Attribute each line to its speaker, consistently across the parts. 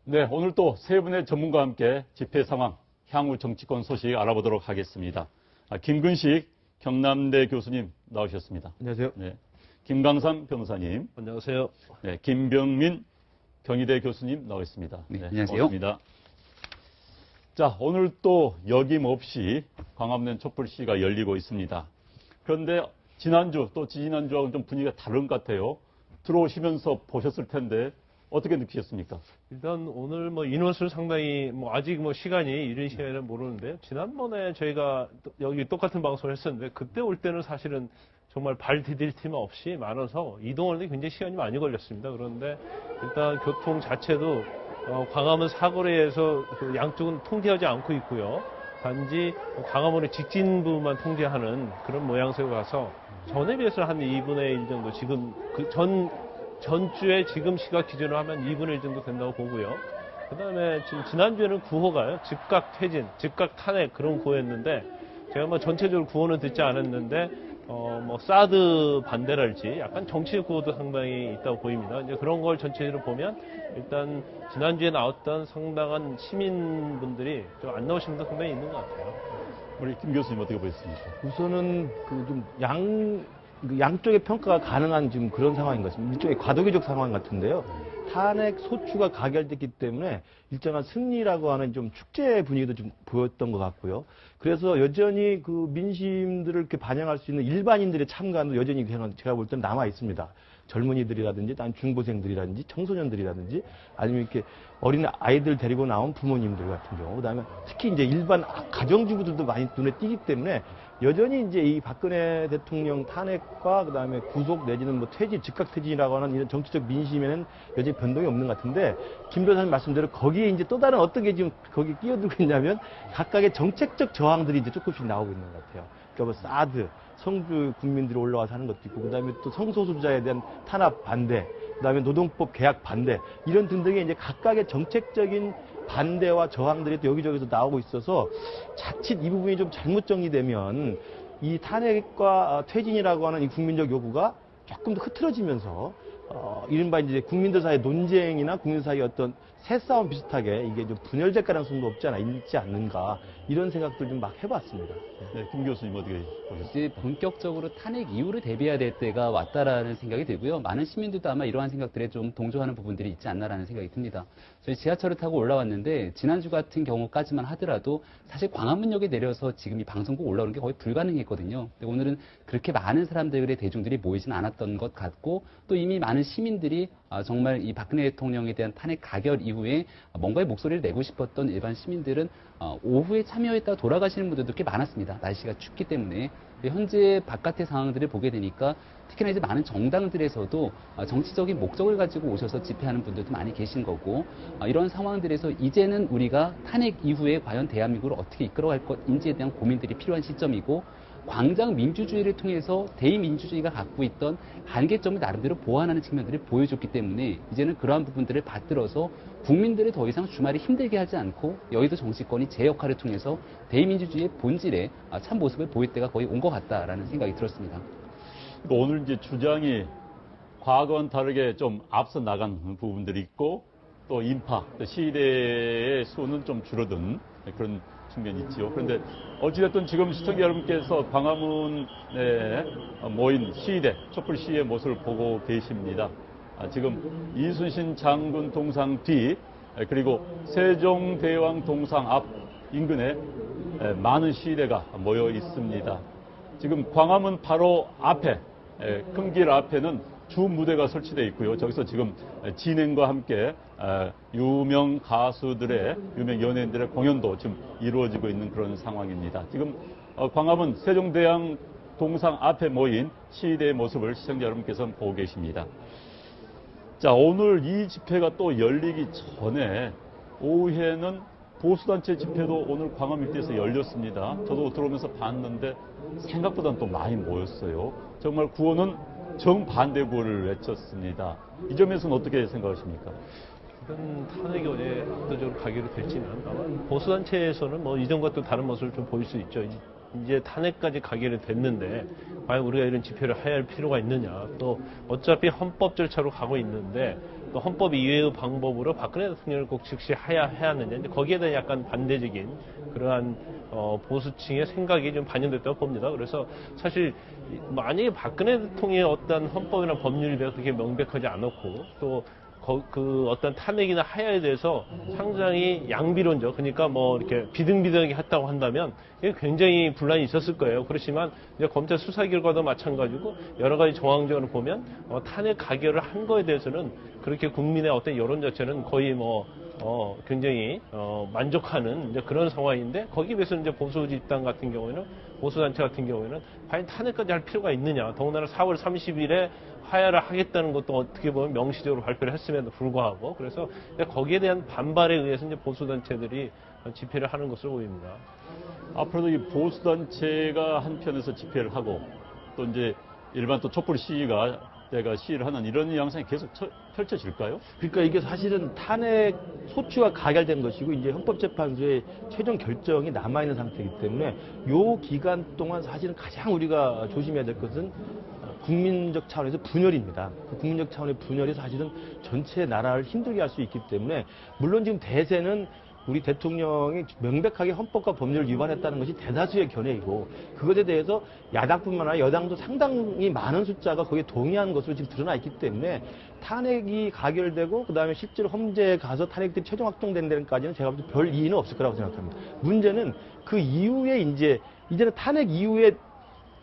Speaker 1: 네, 오늘 또 세 분의 전문가와 함께 집회 상황, 향후 정치권 소식 알아보도록 하겠습니다. 김근식 경남대 교수님 나오셨습니다.
Speaker 2: 안녕하세요.
Speaker 1: 네, 김강삼 변호사님.
Speaker 2: 안녕하세요.
Speaker 1: 네, 김병민 경희대 교수님 나오셨습니다.
Speaker 3: 네, 안녕하세요.
Speaker 1: 반갑습니다. 자, 오늘 또 여김없이 광화문 촛불 시위가 열리고 있습니다. 그런데 지난주 또 지난주하고는 좀 분위기가 다른 것 같아요. 들어오시면서 보셨을 텐데 어떻게 느끼셨습니까?
Speaker 2: 일단 오늘 인원수 상당히 아직 시간이 이른 시간에는 모르는데요. 지난번에 저희가 여기 똑같은 방송을 했었는데 그때 올 때는 사실은 정말 발 디딜 틈 없이 많아서 이동하는데 굉장히 시간이 많이 걸렸습니다. 그런데 일단 교통 자체도 광화문 사거리에서 그 양쪽은 통제하지 않고 있고요. 단지 광화문의 직진 부분만 통제하는 그런 모양새로 가서 전에 비해서 한 2분의 1 정도 지금 전주에 지금 시각 기준으로 하면 2분의 1 정도 된다고 보고요. 그 다음에 지금 지난주에는 구호가요. 즉각 퇴진, 즉각 탄핵 그런 구호였는데 제가 전체적으로 구호는 듣지 않았는데 사드 반대랄지 약간 정치적 구호도 상당히 있다고 보입니다. 이제 그런 걸 전체적으로 보면 일단 지난주에 나왔던 상당한 시민분들이 좀 안 나오신 분도 상당히 있는 것 같아요.
Speaker 1: 우리 김 교수님 어떻게 보셨습니까?
Speaker 4: 우선은 양쪽의 평가가 가능한 지금 그런 상황인 것 같습니다. 일종의 과도기적 상황 같은데요. 탄핵 소추가 가결됐기 때문에 일정한 승리라고 하는 좀 축제 분위기도 좀 보였던 것 같고요. 그래서 여전히 그 민심들을 이렇게 반영할 수 있는 일반인들의 참가도 여전히 제가 볼 때는 남아 있습니다. 젊은이들이라든지, 중고생들이라든지, 청소년들이라든지, 아니면 이렇게 어린 아이들 데리고 나온 부모님들 같은 경우, 그다음에 특히 이제 일반 가정주부들도 많이 눈에 띄기 때문에 여전히 이제 이 박근혜 대통령 탄핵과 그다음에 구속 내지는 퇴진, 즉각 퇴진이라고 하는 이런 정치적 민심에는 여전히 변동이 없는 것 같은데, 김 변호사님 말씀대로 거기에 이제 또 다른 어떤 게 지금 거기 끼어들고 있냐면 각각의 정책적 저항들이 이제 조금씩 나오고 있는 것 같아요. 그러니까 사드, 성주 국민들이 올라와서 하는 것도 있고, 그 다음에 또 성소수자에 대한 탄압 반대, 그 다음에 노동법 개혁 반대, 이런 등등의 이제 각각의 정책적인 반대와 저항들이 또 여기저기서 나오고 있어서 자칫 이 부분이 좀 잘못 정리되면 이 탄핵과 퇴진이라고 하는 이 국민적 요구가 조금 더 흐트러지면서 이른바 이제 국민들 사이의 논쟁이나 국민들 사이의 어떤 새싸움 비슷하게 이게 좀 분열될 가능성도 없지 않아 있지 않는가, 이런 생각들 좀 막 해봤습니다.
Speaker 1: 네, 김 교수님 어떻게 보셨습니까?
Speaker 3: 이제 본격적으로 탄핵 이후를 대비해야 될 때가 왔다라는 생각이 들고요. 많은 시민들도 아마 이러한 생각들에 좀 동조하는 부분들이 있지 않나라는 생각이 듭니다. 저희 지하철을 타고 올라왔는데 지난주 같은 경우까지만 하더라도 사실 광화문역에 내려서 지금 이 방송국 올라오는 게 거의 불가능했거든요. 근데 오늘은 그렇게 많은 사람들의 대중들이 모이진 않았던 것 같고, 또 이미 많은 시민들이 정말 이 박근혜 대통령에 대한 탄핵 가결 이후에 뭔가의 목소리를 내고 싶었던 일반 시민들은 오후에 참여했다가 돌아가시는 분들도 꽤 많았습니다. 날씨가 춥기 때문에. 현재 바깥의 상황들을 보게 되니까 특히나 이제 많은 정당들에서도 정치적인 목적을 가지고 오셔서 집회하는 분들도 많이 계신 거고, 이런 상황들에서 이제는 우리가 탄핵 이후에 과연 대한민국을 어떻게 이끌어갈 것인지에 대한 고민들이 필요한 시점이고, 광장 민주주의를 통해서 대의민주주의가 갖고 있던 한계점을 나름대로 보완하는 측면들을 보여줬기 때문에 이제는 그러한 부분들을 받들어서 국민들을 더 이상 주말에 힘들게 하지 않고 여의도 정치권이 제 역할을 통해서 대의민주주의의 본질의 참 모습을 보일 때가 거의 온 것 같다라는 생각이 들었습니다.
Speaker 1: 오늘 이제 주장이 과거와는 다르게 좀 앞서 나간 부분들이 있고, 또 인파, 또 시위대의 수는 좀 줄어든 그런 측면이 있지요. 그런데 어찌됐든 지금 시청자 여러분께서 광화문에 모인 시위대, 촛불 시위의 모습을 보고 계십니다. 지금 이순신 장군 동상 뒤, 그리고 세종대왕 동상 앞 인근에 많은 시위대가 모여 있습니다. 지금 광화문 바로 앞에, 큰 길 앞에는 주 무대가 설치되어 있고요. 저기서 지금 진행과 함께 유명 가수들의, 유명 연예인들의 공연도 지금 이루어지고 있는 그런 상황입니다. 지금 광화문 세종대왕 동상 앞에 모인 시위대의 모습을 시청자 여러분께서는 보고 계십니다. 자, 오늘 이 집회가 또 열리기 전에 오후에는 보수단체 집회도 오늘 광화문 일대에서 열렸습니다. 저도 들어오면서 봤는데 생각보다는 또 많이 모였어요. 정말 구호는 정반대 구호를 외쳤습니다. 이 점에서는 어떻게 생각하십니까?
Speaker 2: 이건 탄핵이 어제 압도적으로 가결이 됐지만 아마 보수단체에서는 이전과 또 다른 모습을 좀 보일 수 있죠. 이제 탄핵까지 가결이 됐는데 과연 우리가 이런 집회를 해야 할 필요가 있느냐. 또 어차피 헌법 절차로 가고 있는데 또 헌법 이외의 방법으로 박근혜 대통령을 꼭 즉시해야 하느냐, 이제 거기에 대한 약간 반대적인 그러한 보수층의 생각이 좀 반영됐다고 봅니다. 그래서 사실 만약에 박근혜 대통령의 어떤 헌법이나 법률이 그렇게 명백하지 않았고 또 그 어떤 탄핵이나 하야에 대해서 상당히 양비론적, 그러니까 뭐 이렇게 비등비등하게 했다고 한다면 이게 굉장히 분란이 있었을 거예요. 그렇지만 이제 검찰 수사 결과도 마찬가지고 여러 가지 정황적으로 보면 탄핵 가결을 한 거에 대해서는 그렇게 국민의 어떤 여론 자체는 거의 뭐 굉장히 만족하는 이제 그런 상황인데, 거기에 비해서 이제 보수 집단 같은 경우에는, 보수단체 같은 경우에는 과연 탄핵까지 할 필요가 있느냐. 더군다나 4월 30일에 하야를 하겠다는 것도 어떻게 보면 명시적으로 발표를 했음에도 불구하고, 그래서 거기에 대한 반발에 의해서 이제 보수단체들이 집회를 하는 것으로 보입니다.
Speaker 1: 앞으로도 이 보수단체가 한편에서 집회를 하고 또 이제 일반 또 촛불 시위가 내가 시위를 하는 이런 양상이 계속 펼쳐질까요?
Speaker 4: 그러니까 이게 사실은 탄핵 소추가 가결된 것이고 이제 헌법재판소의 최종 결정이 남아있는 상태이기 때문에 요 기간 동안 사실은 가장 우리가 조심해야 될 것은 국민적 차원에서 분열입니다. 그 국민적 차원의 분열이 사실은 전체 나라를 힘들게 할 수 있기 때문에, 물론 지금 대세는 우리 대통령이 명백하게 헌법과 법률을 위반했다는 것이 대다수의 견해이고, 그것에 대해서 야당뿐만 아니라 여당도 상당히 많은 숫자가 거기에 동의하는 것으로 지금 드러나 있기 때문에 탄핵이 가결되고 그다음에 실제로 헌재에 가서 탄핵들이 최종 확정된 데까지는 제가 볼 때 별 이의는 없을 거라고 생각합니다. 문제는 그 이후에 이제는 탄핵 이후에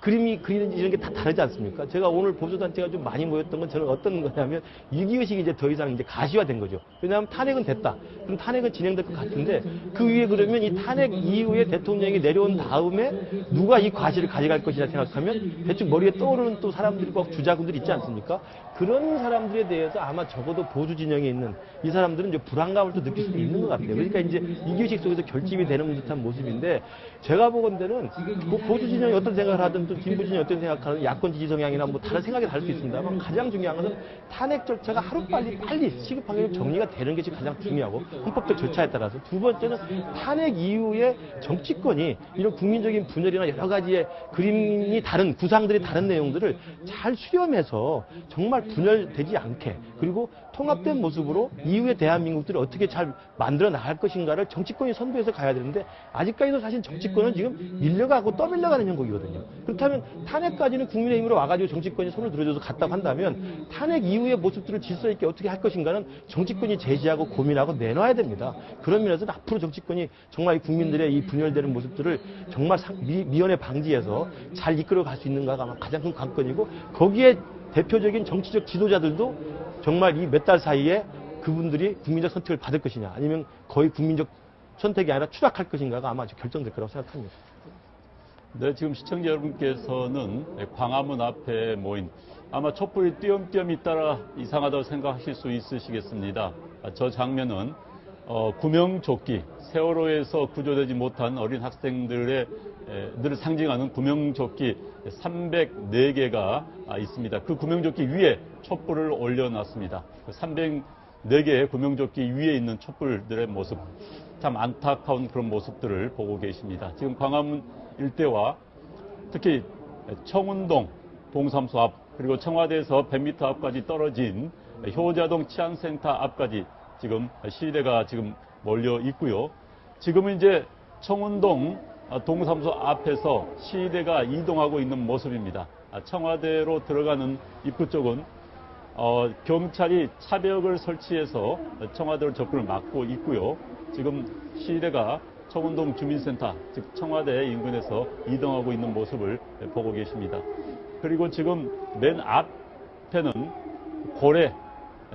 Speaker 4: 그림이 그리는지 이런 게 다 다르지 않습니까? 제가 오늘 보수단체가 좀 많이 모였던 건 저는 어떤 거냐면 6.25식이 이제 더 이상 이제 가시화된 거죠. 왜냐하면 탄핵은 됐다. 그럼 탄핵은 진행될 것 같은데 그 위에 그러면 이 탄핵 이후에 대통령이 내려온 다음에 누가 이 과실을 가져갈 것이냐 생각하면 대충 머리에 떠오르는 또 사람들과 주자군들이 있지 않습니까? 그런 사람들에 대해서 아마 적어도 보수 진영에 있는 이 사람들은 이제 불안감을 또 느낄 수도 있는 것 같아요. 그러니까 이제 6.25식 속에서 결집이 되는 듯한 모습인데, 제가 보건대는 뭐 보수 진영이 어떤 생각을 하든 또 진보 진영이 어떤 생각하든 야권 지지 성향이나 뭐 다른 생각이 다를 수 있습니다만, 가장 중요한 것은 탄핵 절차가 하루빨리 시급하게 정리가 되는 것이 가장 중요하고 헌법적 절차에 따라서, 두 번째는 탄핵 이후에 정치권이 이런 국민적인 분열이나 여러 가지의 그림이 다른 구상들이 다른 내용들을 잘 수렴해서 정말 분열되지 않게, 그리고 통합된 모습으로 이후의 대한민국들을 어떻게 잘 만들어 나갈 것인가를 정치권이 선도해서 가야 되는데, 아직까지도 사실 정치권은 지금 밀려가고 떠밀려가는 형국이거든요. 그렇다면 탄핵까지는 국민의힘으로 와가지고 정치권이 손을 들어줘서 갔다고 한다면 탄핵 이후의 모습들을 질서 있게 어떻게 할 것인가는 정치권이 제시하고 고민하고 내놔야 됩니다. 그런 면에서는 앞으로 정치권이 정말 국민들의 이 분열되는 모습들을 정말 미연에 방지해서 잘 이끌어 갈 수 있는가가 아마 가장 큰 관건이고, 거기에 대표적인 정치적 지도자들도 정말 이 몇 달 사이에 그분들이 국민적 선택을 받을 것이냐, 아니면 거의 국민적 선택이 아니라 추락할 것인가가 아마 결정될 거라고 생각합니다.
Speaker 1: 네, 지금 시청자 여러분께서는 광화문 앞에 모인, 아마 촛불이 띄엄띄엄 있다라 이상하다고 생각하실 수 있으시겠습니다. 저 장면은 구명조끼, 세월호에서 구조되지 못한 어린 학생들을 상징하는 구명조끼 304개가 있습니다. 그 구명조끼 위에 촛불을 올려놨습니다. 304개의 구명조끼 위에 있는 촛불들의 모습, 참 안타까운 그런 모습들을 보고 계십니다. 지금 광화문 일대와 특히 청운동 동사무소 앞, 그리고 청와대에서 100m 앞까지 떨어진 효자동 치안센터 앞까지 지금 시위대가 지금 몰려 있고요. 지금은 이제 청운동 동사무소 앞에서 시위대가 이동하고 있는 모습입니다. 청와대로 들어가는 입구 쪽은 경찰이 차벽을 설치해서 청와대로 접근을 막고 있고요. 지금 시위대가 청운동 주민센터, 즉 청와대 인근에서 이동하고 있는 모습을 보고 계십니다. 그리고 지금 맨 앞에는 고래,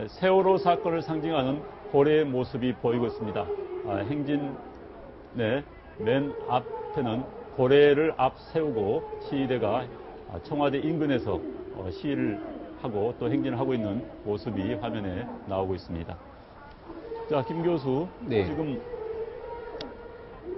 Speaker 1: 세월호 사건을 상징하는 고래의 모습이 보이고 있습니다. 행진의 맨 앞에는 고래를 앞 세우고 시위대가 청와대 인근에서 시위를 하고 또 행진을 하고 있는 모습이 화면에 나오고 있습니다. 자, 김 교수,
Speaker 3: 네.
Speaker 1: 지금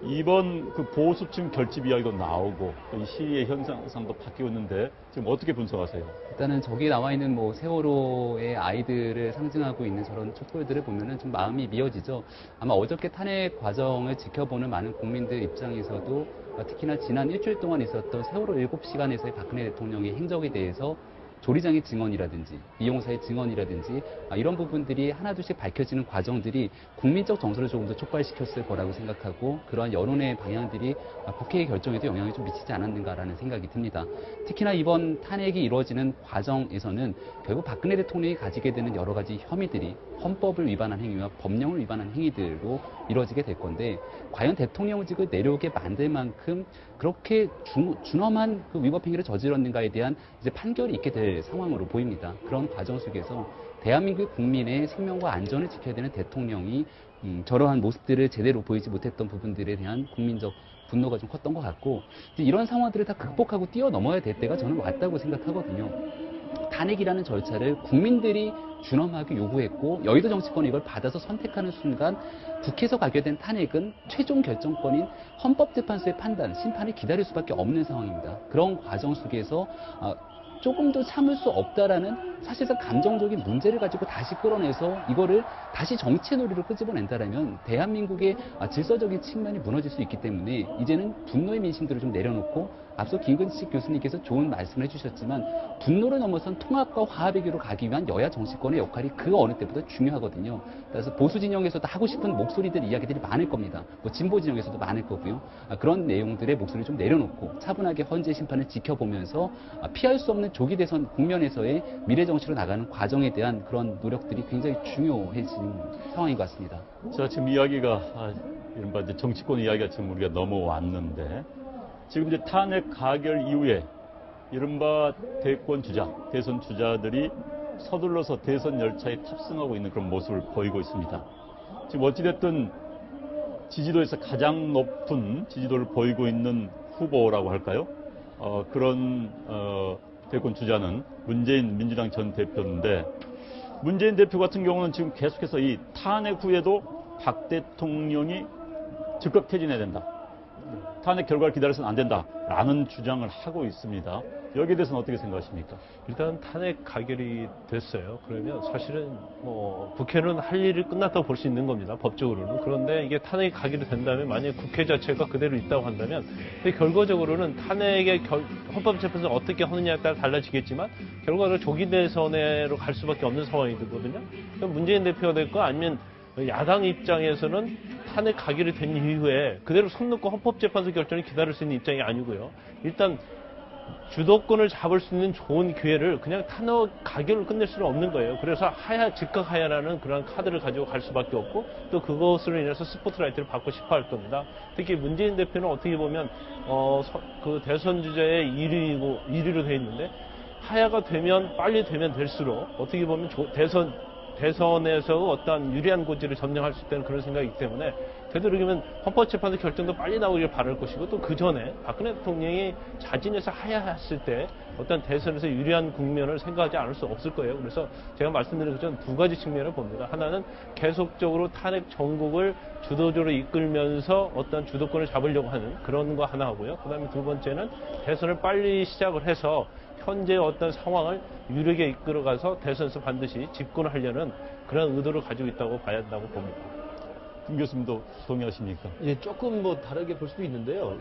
Speaker 1: 이번 그 보수층 결집 이야기도 나오고 또 이 시위의 현상도 바뀌고 있는데 지금 어떻게 분석하세요?
Speaker 3: 일단은 저기 나와 있는 뭐 세월호의 아이들을 상징하고 있는 저런 촛불들을 보면은 좀 마음이 미어지죠. 아마 어저께 탄핵 과정을 지켜보는 많은 국민들 입장에서도 특히나 지난 일주일 동안 있었던 세월호 7시간에서의 박근혜 대통령의 행적에 대해서 조리장의 증언이라든지 미용사의 증언이라든지 이런 부분들이 하나둘씩 밝혀지는 과정들이 국민적 정서를 조금 더 촉발시켰을 거라고 생각하고 그러한 여론의 방향들이 국회의 결정에도 영향을 좀 미치지 않았는가라는 생각이 듭니다. 특히나 이번 탄핵이 이루어지는 과정에서는 결국 박근혜 대통령이 가지게 되는 여러 가지 혐의들이 헌법을 위반한 행위와 법령을 위반한 행위들로 이루어지게 될 건데 과연 대통령직을 내려오게 만들 만큼 그렇게 준엄한 그 위법 행위를 저질렀는가에 대한 이제 판결이 있게 될 상황으로 보입니다. 그런 과정 속에서 대한민국 국민의 생명과 안전을 지켜야 되는 대통령이 저러한 모습들을 제대로 보이지 못했던 부분들에 대한 국민적 분노가 좀 컸던 것 같고 이런 상황들을 다 극복하고 뛰어넘어야 될 때가 저는 왔다고 생각하거든요. 탄핵이라는 절차를 국민들이 준엄하게 요구했고 여의도 정치권이 이걸 받아서 선택하는 순간 국회에서 가결된 탄핵은 최종 결정권인 헌법재판소의 판단, 심판을 기다릴 수밖에 없는 상황입니다. 그런 과정 속에서 조금 더 참을 수 없다라는 사실상 감정적인 문제를 가지고 다시 끌어내서 이거를 다시 정치의 놀이로 끄집어낸다라면 대한민국의 질서적인 측면이 무너질 수 있기 때문에 이제는 분노의 민심들을 좀 내려놓고 앞서 김근식 교수님께서 좋은 말씀을 해주셨지만 분노를 넘어선 통합과 화합의 길로 가기 위한 여야 정치권의 역할이 그 어느 때보다 중요하거든요. 그래서 보수 진영에서도 하고 싶은 목소리들, 이야기들이 많을 겁니다. 뭐 진보 진영에서도 많을 거고요. 그런 내용들의 목소리를 좀 내려놓고 차분하게 헌재 심판을 지켜보면서 피할 수 없는 조기 대선 국면에서의 미래 정치로 나가는 과정에 대한 그런 노력들이 굉장히 중요해지는 상황인 것 같습니다.
Speaker 1: 자, 지금 이야기가 이른바 이제 정치권 이야기가 지금 우리가 넘어왔는데 지금 이제 탄핵 가결 이후에 이른바 대권 주자, 대선 주자들이 서둘러서 대선 열차에 탑승하고 있는 그런 모습을 보이고 있습니다. 지금 어찌됐든 지지도에서 가장 높은 지지도를 보이고 있는 후보라고 할까요? 그런 대권 주자는 문재인 민주당 전 대표인데 문재인 대표 같은 경우는 지금 계속해서 이 탄핵 후에도 박 대통령이 즉각 퇴진해야 된다. 탄핵 결과를 기다려서는 안 된다라는 주장을 하고 있습니다. 여기에 대해서는 어떻게 생각하십니까?
Speaker 2: 일단 탄핵 가결이 됐어요. 그러면 사실은 국회는 할 일이 끝났다고 볼 수 있는 겁니다. 법적으로는. 그런데 이게 탄핵이 가결이 된다면 만약에 국회 자체가 그대로 있다고 한다면 근데 결과적으로는 탄핵의 헌법재판소가 어떻게 하느냐에 따라 달라지겠지만 결과적으로 조기 대선으로 갈 수밖에 없는 상황이 되거든요. 문재인 대표가 될거 아니면 야당 입장에서는 탄핵 가결이 된 이후에 그대로 손 놓고 헌법재판소 결정을 기다릴 수 있는 입장이 아니고요. 일단 주도권을 잡을 수 있는 좋은 기회를 그냥 탄핵 가결로 끝낼 수는 없는 거예요. 그래서 즉각 하야라는 그런 카드를 가지고 갈 수밖에 없고 또 그것으로 인해서 스포트라이트를 받고 싶어 할 겁니다. 특히 문재인 대표는 어떻게 보면 그 대선 주자의 1위로 돼 있는데 하야가 되면 빨리 되면 될수록 어떻게 보면 대선에서 어떤 유리한 고지를 점령할 수 있다는 그런 생각이기 때문에 되도록이면 헌법재판소 결정도 빨리 나오길 바랄 것이고 또 그 전에 박근혜 대통령이 자진해서 하야했을 때 어떤 대선에서 유리한 국면을 생각하지 않을 수 없을 거예요. 그래서 제가 말씀드린 것처럼 두 가지 측면을 봅니다. 하나는 계속적으로 탄핵 정국을 주도적으로 이끌면서 어떤 주도권을 잡으려고 하는 그런 거 하나 하고요. 그 다음에 두 번째는 대선을 빨리 시작을 해서 현재의 어떤 상황을 유력에 이끌어가서 대선에서 반드시 집권하려는 그런 의도를 가지고 있다고 봐야 한다고 봅니다.
Speaker 1: 김 교수님도 동의하십니까?
Speaker 4: 예, 조금 다르게 볼 수도 있는데요.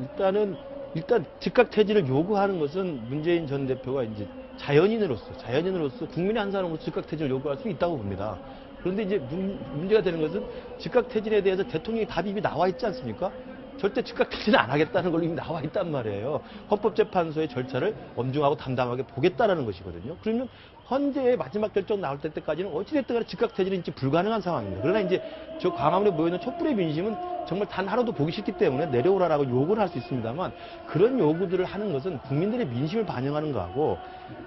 Speaker 4: 일단 즉각 퇴진을 요구하는 것은 문재인 전 대표가 이제 자연인으로서 국민의 한 사람으로서 즉각 퇴진을 요구할 수 있다고 봅니다. 그런데 이제 문제가 되는 것은 즉각 퇴진에 대해서 대통령의 답이 이미 나와 있지 않습니까? 절대 즉각 퇴진을 안 하겠다는 걸로 이미 나와 있단 말이에요. 헌법재판소의 절차를 엄중하고 담담하게 보겠다라는 것이거든요. 그러면 헌재의 마지막 결정 나올 때까지는 어찌됐든 간에 즉각 퇴진은 이제 불가능한 상황입니다. 그러나 이제 저 광화문에 모여있는 촛불의 민심은 정말 단 하루도 보기 싫기 때문에 내려오라라고 요구를 할 수 있습니다만 그런 요구들을 하는 것은 국민들의 민심을 반영하는 거하고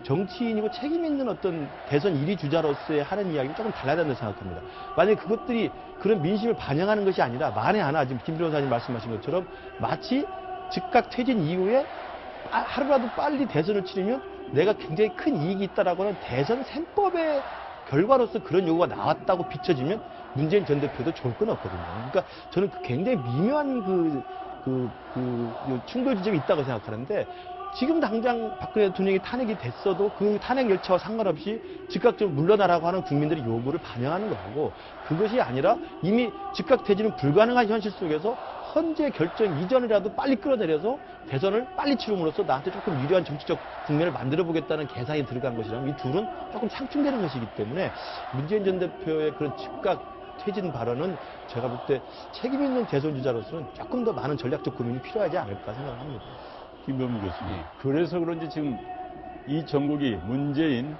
Speaker 4: 정치인이고 책임 있는 어떤 대선 1위 주자로서의 하는 이야기는 조금 달라야 된다고 생각합니다. 만약에 그것들이 그런 민심을 반영하는 것이 아니라 만에 하나 지금 김 변호사님 말씀하신 것처럼 마치 즉각 퇴진 이후에 하루라도 빨리 대선을 치르면 내가 굉장히 큰 이익이 있다라고 하는 대선 셈법의 결과로서 그런 요구가 나왔다고 비춰지면 문재인 전 대표도 좋을 건 없거든요. 그러니까 저는 굉장히 미묘한 충돌 지점이 있다고 생각하는데 지금 당장 박근혜 대통령이 탄핵이 됐어도 그 탄핵 열차와 상관없이 즉각적으로 물러나라고 하는 국민들의 요구를 반영하는 거고 그것이 아니라 이미 즉각 퇴진은 불가능한 현실 속에서 헌재 결정 이전이라도 빨리 끌어내려서 대선을 빨리 치rum으로써 나한테 조금 유리한 정치적 국면을 만들어 보겠다는 계산이 들어간 것이라면 이 둘은 조금 상충되는 것이기 때문에 문재인 전 대표의 그런 즉각 퇴진 발언은 제가 볼 때 책임 있는 대선 주자로서는 조금 더 많은 전략적 고민이 필요하지 않을까 생각합니다.
Speaker 1: 김병민 교수님. 그래서 그런지 지금 이 전국이 문재인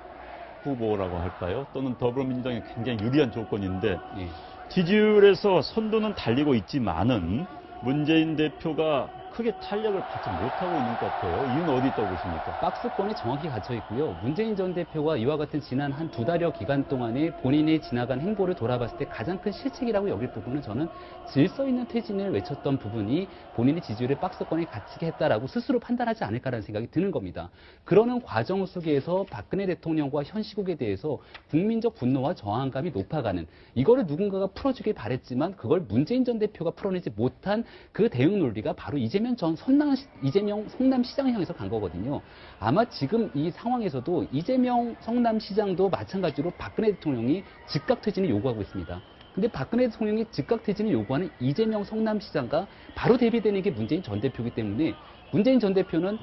Speaker 1: 후보라고 할까요? 또는 더불어민주당이 굉장히 유리한 조건인데
Speaker 3: 예.
Speaker 1: 지지율에서 선두는 달리고 있지만은 문재인 대표가 크게 탄력을 받지 못하고 있는 것 같아요. 이유는 어디 있다고 보십니까?
Speaker 3: 박스권에 정확히 갇혀 있고요. 문재인 전 대표가 이와 같은 지난 한 2달여 기간 동안에 본인이 지나간 행보를 돌아봤을 때 가장 큰 실책이라고 여길 부분은 저는 질서 있는 퇴진을 외쳤던 부분이 본인의 지지율에 박스권에 갇히게 했다라고 스스로 판단하지 않을까라는 생각이 드는 겁니다. 그러는 과정 속에서 박근혜 대통령과 현 시국에 대해서 국민적 분노와 저항감이 높아가는 이거를 누군가가 풀어주길 바랬지만 그걸 문재인 전 대표가 풀어내지 못한 그 대응 논리가 바로 이재명 성남시장을 향해서 간 거거든요. 아마 지금 이 상황에서도 이재명 성남시장도 마찬가지로 박근혜 대통령이 즉각 퇴진을 요구하고 있습니다. 근데 박근혜 대통령이 즉각 퇴진을 요구하는 이재명 성남시장과 바로 대비되는 게 문재인 전 대표이기 때문에 문재인 전 대표는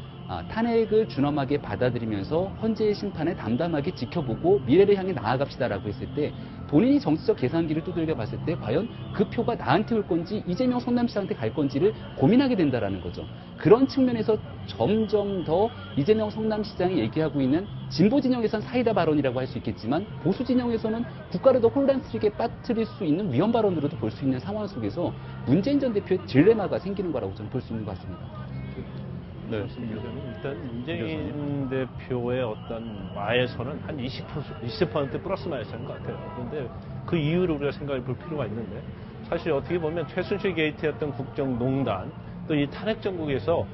Speaker 3: 탄핵을 준엄하게 받아들이면서 헌재의 심판에 담담하게 지켜보고 미래를 향해 나아갑시다라고 했을 때 본인이 정치적 계산기를 두들겨 봤을 때 과연 그 표가 나한테 올 건지 이재명 성남시장한테 갈 건지를 고민하게 된다라는 거죠. 그런 측면에서 점점 더 이재명 성남시장이 얘기하고 있는 진보 진영에선 사이다 발언이라고 할 수 있겠지만 보수 진영에서는 국가를 더 혼란스럽게 빠뜨릴 수 있는 위험 발언으로도 볼 수 있는 상황 속에서 문재인 전 대표의 딜레마가 생기는 거라고 저는 볼 수 있는 것 같습니다.
Speaker 1: 네.
Speaker 2: 일단 문재인 대표의 어떤 마에서는 한 20% 플러스 마이너스인 것 같아요. 그런데 그 이유를 우리가 생각해 볼 필요가 있는데 사실 어떻게 보면 최순실 게이트였던 국정농단 또 이 탄핵 정국에서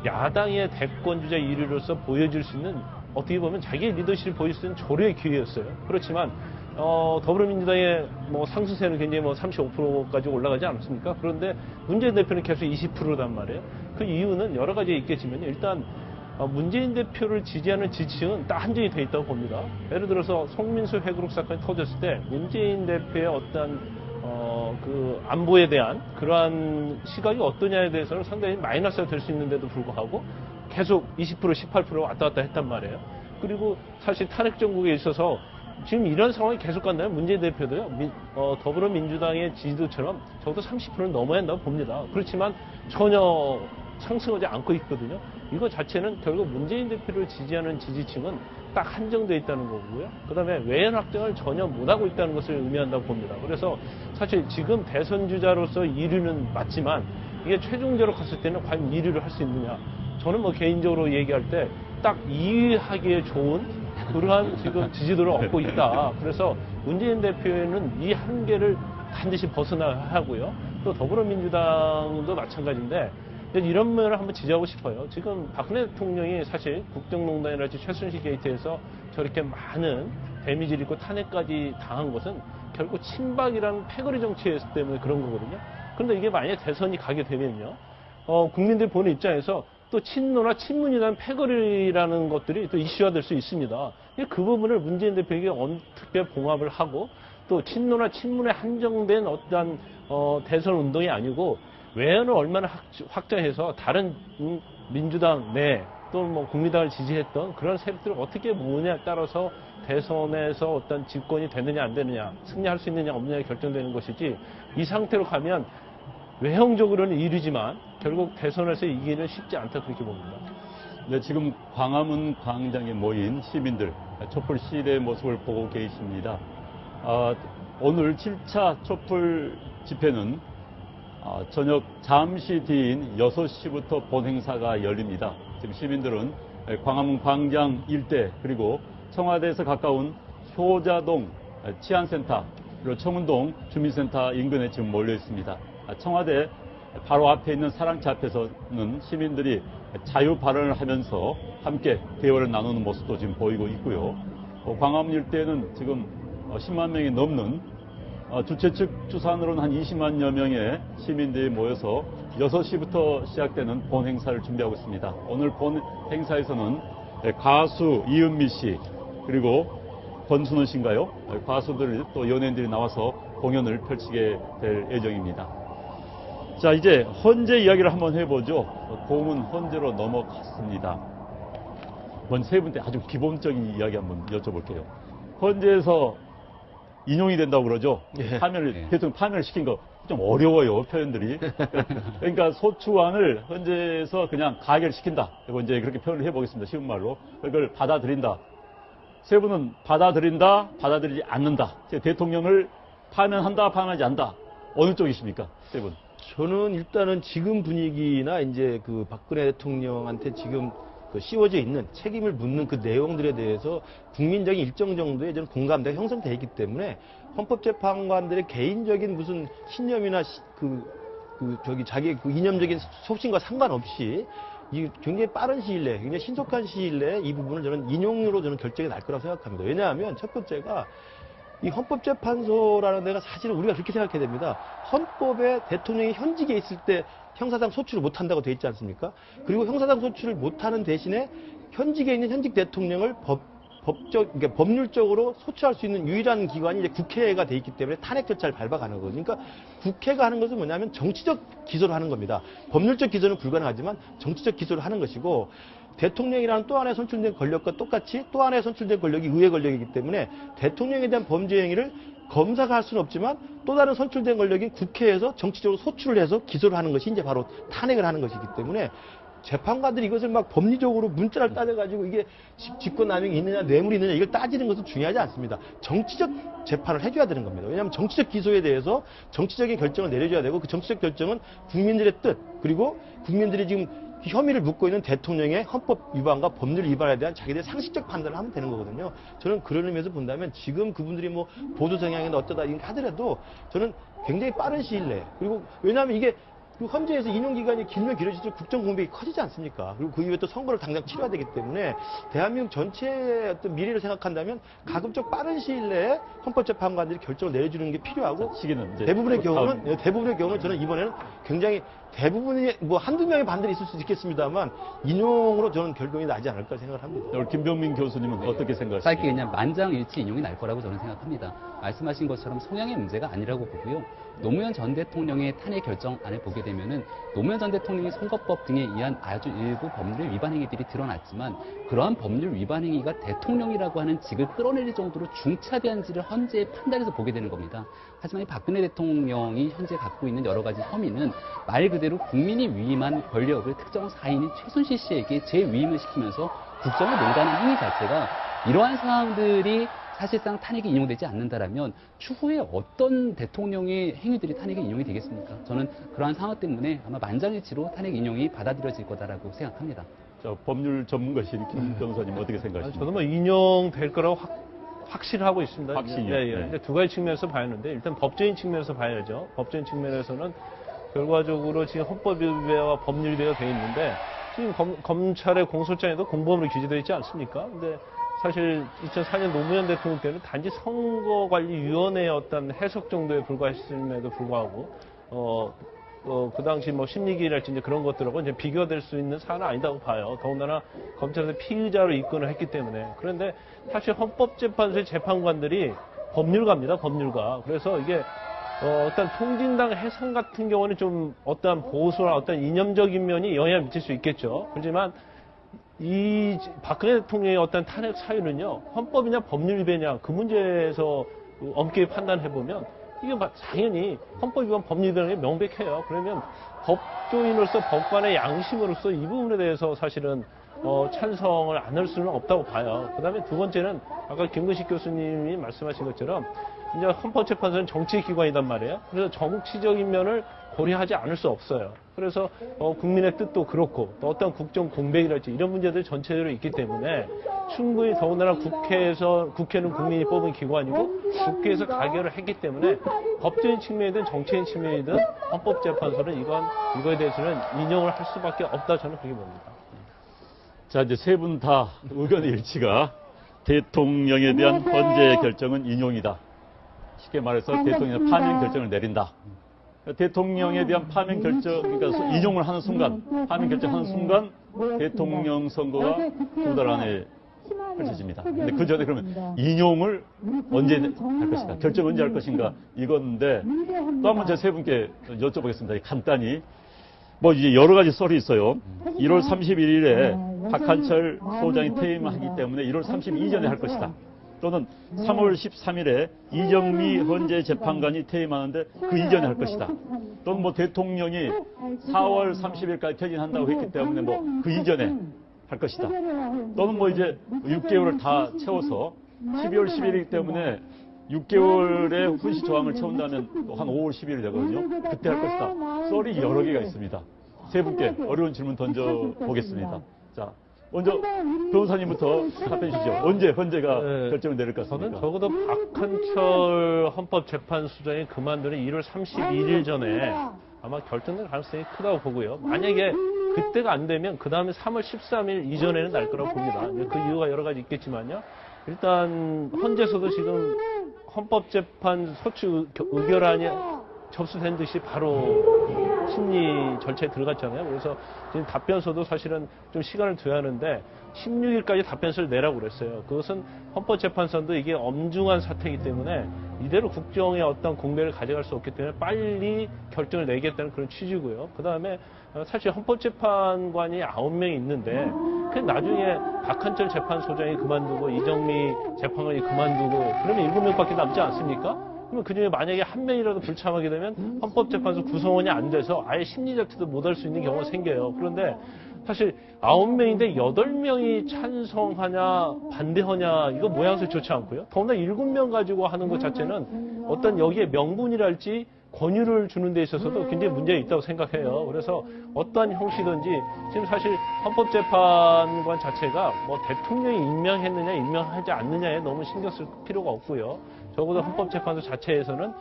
Speaker 2: 야당의 대권주자 1위로서 보여줄 수 있는 어떻게 보면 자기의 리더십을 보일 수 있는 조례의 기회였어요. 그렇지만 더불어민주당의 상승세는 굉장히 35%까지 올라가지 않았습니까? 그런데 문재인 대표는 계속 20%단 말이에요. 그 이유는 여러 가지 있겠지만 일단 문재인 대표를 지지하는 지층은 딱 한정이 돼 있다고 봅니다. 예를 들어서 송민수 회고록 사건이 터졌을 때 문재인 대표의 어떤 그 안보에 대한 그러한 시각이 어떠냐에 대해서는 상당히 마이너스가 될 수 있는데도 불구하고 계속 20% 18% 왔다 갔다 했단 말이에요. 그리고 사실 탄핵 정국에 있어서 지금 이런 상황이 계속 간다면 문재인 대표도요, 더불어민주당의 지지도처럼 적어도 30%는 넘어야 한다고 봅니다. 그렇지만 전혀 상승하지 않고 있거든요. 이거 자체는 결국 문재인 대표를 지지하는 지지층은 딱 한정되어 있다는 거고요. 그 다음에 외연 확장을 전혀 못하고 있다는 것을 의미한다고 봅니다. 그래서 사실 지금 대선 주자로서 1위는 맞지만 이게 최종적으로 갔을 때는 과연 1위를 할 수 있느냐. 저는 개인적으로 얘기할 때 딱 2위 하기에 좋은 그러한 지금 지지도를 얻고 있다. 그래서 문재인 대표는 이 한계를 반드시 벗어나야 하고요. 또 더불어민주당도 마찬가지인데 이런 면을 한번 지적하고 싶어요. 지금 박근혜 대통령이 사실 국정농단이랄지 최순실 게이트에서 저렇게 많은 데미지를 입고 탄핵까지 당한 것은 결국 친박이라는 패거리 정치 때문에 그런 거거든요. 그런데 이게 만약에 대선이 가게 되면요. 국민들 보는 입장에서 또 친노나 친문이라는 패거리라는 것들이 또 이슈화 될 수 있습니다. 그 부분을 문재인 대표에게 어떻게 봉합을 하고 또 친노나 친문에 한정된 어떠한 대선 운동이 아니고 외연을 얼마나 확장해서 다른 민주당 내 또는 국민당을 지지했던 그런 세력들을 어떻게 모으냐에 따라서 대선에서 어떤 집권이 되느냐 안 되느냐 승리할 수 있느냐 없느냐 결정되는 것이지 이 상태로 가면 외형적으로는 1위지만 결국 대선에서 이기는 쉽지 않다 그렇게 봅니다.
Speaker 1: 네, 지금 광화문 광장에 모인 시민들 촛불 시위대의 모습을 보고 계십니다. 오늘 7차 촛불 집회는 저녁 잠시 뒤인 6시부터 본행사가 열립니다. 지금 시민들은 광화문 광장 일대 그리고 청와대에서 가까운 효자동 치안센터 그리고 청운동 주민센터 인근에 지금 몰려 있습니다. 청와대 바로 앞에 있는 사랑차 앞에서는 시민들이 자유 발언을 하면서 함께 대화를 나누는 모습도 지금 보이고 있고요. 광화문 일대에는 지금 10만 명이 넘는 주최 측 추산으로는 한 20만여 명의 시민들이 모여서 6시부터 시작되는 본 행사를 준비하고 있습니다. 오늘 본 행사에서는 가수 이은미 씨 그리고 권순원 씨인가요? 가수들 또 연예인들이 나와서 공연을 펼치게 될 예정입니다. 자, 이제 헌재 이야기를 한번 해보죠. 공은 헌재로 넘어갔습니다. 먼저 세 분한테 아주 기본적인 이야기 한번 여쭤볼게요. 헌재에서 인용이 된다고 그러죠.
Speaker 4: 예.
Speaker 1: 대통령 파면을 시킨 거 좀 어려워요, 표현들이. 그러니까 소추안을 헌재에서 그냥 가결시킨다. 이거 이제 그렇게 표현을 해보겠습니다. 쉬운 말로. 그걸 받아들인다. 세 분은 받아들인다, 받아들이지 않는다. 대통령을 파면한다, 파면하지 않는다. 어느 쪽이십니까? 세 분.
Speaker 4: 저는 일단은 지금 분위기나 이제 그 박근혜 대통령한테 지금 그 씌워져 있는 책임을 묻는 그 내용들에 대해서 국민적인 일정 정도의 저는 공감대가 형성되어 있기 때문에 헌법재판관들의 개인적인 무슨 신념이나 자기의 그 이념적인 속신과 상관없이 이 굉장히 빠른 시일 내에, 굉장히 신속한 시일 내에 이 부분을 저는 인용으로 저는 결정이 날 거라고 생각합니다. 왜냐하면 첫 번째가 이 헌법재판소라는 데가 사실은 우리가 그렇게 생각해야 됩니다. 헌법에 대통령이 현직에 있을 때 형사상 소추를 못한다고 돼 있지 않습니까? 그리고 형사상 소추를 못하는 대신에 현직에 있는 현직 대통령을 그러니까 법률적으로 소추할 수 있는 유일한 기관이 이제 국회가 돼 있기 때문에 탄핵 절차를 밟아가는 거거든요. 그러니까 국회가 하는 것은 뭐냐면 정치적 기소를 하는 겁니다. 법률적 기소는 불가능하지만 정치적 기소를 하는 것이고 대통령이라는 또 하나의 선출된 권력과 똑같이 또 하나의 선출된 권력이 의회 권력이기 때문에 대통령에 대한 범죄 행위를 검사가 할 수는 없지만 또 다른 선출된 권력인 국회에서 정치적으로 소추를 해서 기소를 하는 것이 이제 바로 탄핵을 하는 것이기 때문에 재판관들이 이것을 막 법리적으로 문자를 따져가지고 이게 직권남용이 있느냐 뇌물이 있느냐 이걸 따지는 것은 중요하지 않습니다. 정치적 재판을 해줘야 되는 겁니다. 왜냐하면 정치적 기소에 대해서 정치적인 결정을 내려줘야 되고 그 정치적 결정은 국민들의 뜻 그리고 국민들이 지금 혐의를 묻고 있는 대통령의 헌법 위반과 법률 위반에 대한 자기들의 상식적 판단을 하면 되는 거거든요. 저는 그런 의미에서 본다면 지금 그분들이 뭐 보수 성향이나 어쩌다 이렇게 하더라도 저는 굉장히 빠른 시일 내에 그리고 왜냐하면 이게 헌재에서 인용기간이 길면 길어질수록 국정 공백이 커지지 않습니까? 그리고 그 이후에 또 선거를 당장 치러야 되기 때문에 대한민국 전체의 어떤 미래를 생각한다면 가급적 빠른 시일 내에 헌법재판관들이 결정을 내려주는 게 필요하고
Speaker 1: 시기는 이제
Speaker 4: 대부분의 경우는 저는 이번에는 굉장히 대부분이 뭐 한두 명의 반들이 있을 수도 있겠습니다만 인용으로 저는 결론이 나지 않을까 생각을 합니다.
Speaker 1: 오늘 김병민 교수님은 어떻게 생각하십니까?
Speaker 3: 짧게 그냥 만장일치 인용이 날 거라고 저는 생각합니다. 말씀하신 것처럼 성향의 문제가 아니라고 보고요. 노무현 전 대통령의 탄핵 결정안을 보게 되면은 노무현 전 대통령이 선거법 등에 의한 아주 일부 법률 위반 행위들이 드러났지만 그러한 법률 위반 행위가 대통령이라고 하는 직을 끌어내릴 정도로 중차대한지를 헌재의 판단에서 보게 되는 겁니다. 하지만 이 박근혜 대통령이 현재 갖고 있는 여러 가지 혐의는 말 그대로 국민이 위임한 권력을 특정 사인인 최순실 씨에게 재위임을 시키면서 국정을 농단한 행위 자체가 이러한 사항들이 사실상 탄핵이 인용되지 않는다라면 추후에 어떤 대통령의 행위들이 탄핵에 인용이 되겠습니까? 저는 그러한 상황 때문에 아마 만장일치로 탄핵 인용이 받아들여질 거다라고 생각합니다.
Speaker 1: 자, 법률 전문가신 김 변호사님 어떻게 생각하십니까?
Speaker 2: 저는 뭐 인용될 거라고 확신하고 있습니다.
Speaker 1: 확신이요?
Speaker 2: 예, 예.
Speaker 1: 네.
Speaker 2: 근데 두 가지 측면에서 봐야하는데 일단 법적인 측면에서 봐야죠. 법적인 측면에서는 결과적으로 지금 헌법 위배와 법률 위배가 돼 있는데 지금 검찰의 공소장에도 공범으로 기재되어 있지 않습니까? 근데 사실 2004년 노무현 대통령 때는 단지 선거관리위원회의 어떤 해석 정도에 불과했음에도 불구하고 그 당시 뭐 심리기랄지 이제 그런 것들하고 이제 비교될 수 있는 사안은 아니다고 봐요. 더군다나 검찰에서 피의자로 입건을 했기 때문에. 그런데 사실 헌법재판소의 재판관들이 법률가입니다. 법률가. 그래서 이게 어떤 통진당 해상 같은 경우는 좀 어떠한 보수나 어떤 이념적인 면이 영향을 미칠 수 있겠죠. 그렇지만 이 박근혜 대통령의 어떤 탄핵 사유는요, 헌법이냐 법률 위배냐 그 문제에서 엄격히 판단해보면 이게 당연히 헌법 위반 법률 위반이 명백해요. 그러면 법조인으로서 법관의 양심으로서 이 부분에 대해서 사실은 찬성을 안 할 수는 없다고 봐요. 그 다음에 두 번째는 아까 김근식 교수님이 말씀하신 것처럼 이제 헌법재판소는 정치기관이단 말이에요. 그래서 정치적인 면을 고려하지 않을 수 없어요. 그래서 국민의 뜻도 그렇고 또 어떤 국정 공백이랄지 이런 문제들 전체적으로 있기 때문에 충분히 더군다나 국회는 국민이 뽑은 기관이고 국회에서 가결을 했기 때문에 법적인 측면이든 정치적인 측면이든 헌법재판소는 이거에 대해서는 인용을 할 수밖에 없다 저는 그렇게 봅니다.
Speaker 1: 자, 이제 세 분 다 의견의 일치가 대통령에 대한 헌재 결정은 인용이다. 쉽게 말해서 대통령의 파면 결정을 내린다. 대통령에 대한 파면 결정, 그러니까 인용을 하는 순간, 파면 결정하는 순간 대통령 선거가 두 달 안에 펼쳐집니다. 근데 그 전에 그러면 인용을 언제 할 것인가, 결정 언제 할 것인가 이건데 또 한번 제가 세 분께 여쭤보겠습니다. 간단히 뭐 이제 여러 가지 썰이 있어요. 1월 31일에 박한철 소장이 퇴임을 하기 때문에 1월 30일 이전에 할 것이다. 또는 3월 13일에 이정미 헌재 재판관이 퇴임하는데 그 이전에 할 것이다. 또는 뭐 대통령이 4월 30일까지 퇴진한다고 했기 때문에 뭐 그 이전에 할 것이다. 또는 뭐 이제 6개월을 다 채워서 12월 10일이기 때문에 6개월의 훈시 조항을 채운다면 또 한 5월 10일이 되거든요. 그때 할 것이다. 썰이 여러 개가 있습니다. 세 분께 어려운 질문 던져보겠습니다. 자, 먼저 변호사님부터 답변해 주시죠. 언제 헌재가 결정을 내릴 것 같습니까?
Speaker 2: 저는 적어도 박한철 헌법재판소장이 그만두는 1월 31일 전에 아마 결정될 가능성이 크다고 보고요. 만약에 그때가 안 되면 그 다음에 3월 13일 이전에는 날 거라고 봅니다. 그 이유가 여러 가지 있겠지만요. 일단 헌재에서도 지금 헌법재판 소추 의결안이 접수된 듯이 바로 심리 절차에 들어갔잖아요. 그래서 지금 답변서도 사실은 좀 시간을 둬야 하는데 16일까지 답변서를 내라고 그랬어요. 그것은 헌법재판소도 이게 엄중한 사태이기 때문에 이대로 국정의 어떤 공백을 가져갈 수 없기 때문에 빨리 결정을 내겠다는 그런 취지고요. 그 다음에 사실 헌법재판관이 9명이 있는데 그 나중에 박한철 재판소장이 그만두고 이정미 재판관이 그만두고 그러면 7명밖에 남지 않습니까? 그러면 그중에 만약에 한 명이라도 불참하게 되면 헌법재판소 구성원이 안 돼서 아예 심리자체도 못할 수 있는 경우가 생겨요. 그런데 사실 9명인데 8명이 찬성하냐 반대하냐 이거 모양새 좋지 않고요. 더구나 7명 가지고 하는 것 자체는 어떤 여기에 명분이랄지 권유를 주는 데 있어서도 굉장히 문제가 있다고 생각해요. 그래서 어떠한 형식이든지 지금 사실 헌법재판관 자체가 뭐 대통령이 임명했느냐 임명하지 않느냐에 너무 신경 쓸 필요가 없고요. 적어도 헌법재판소 자체에서는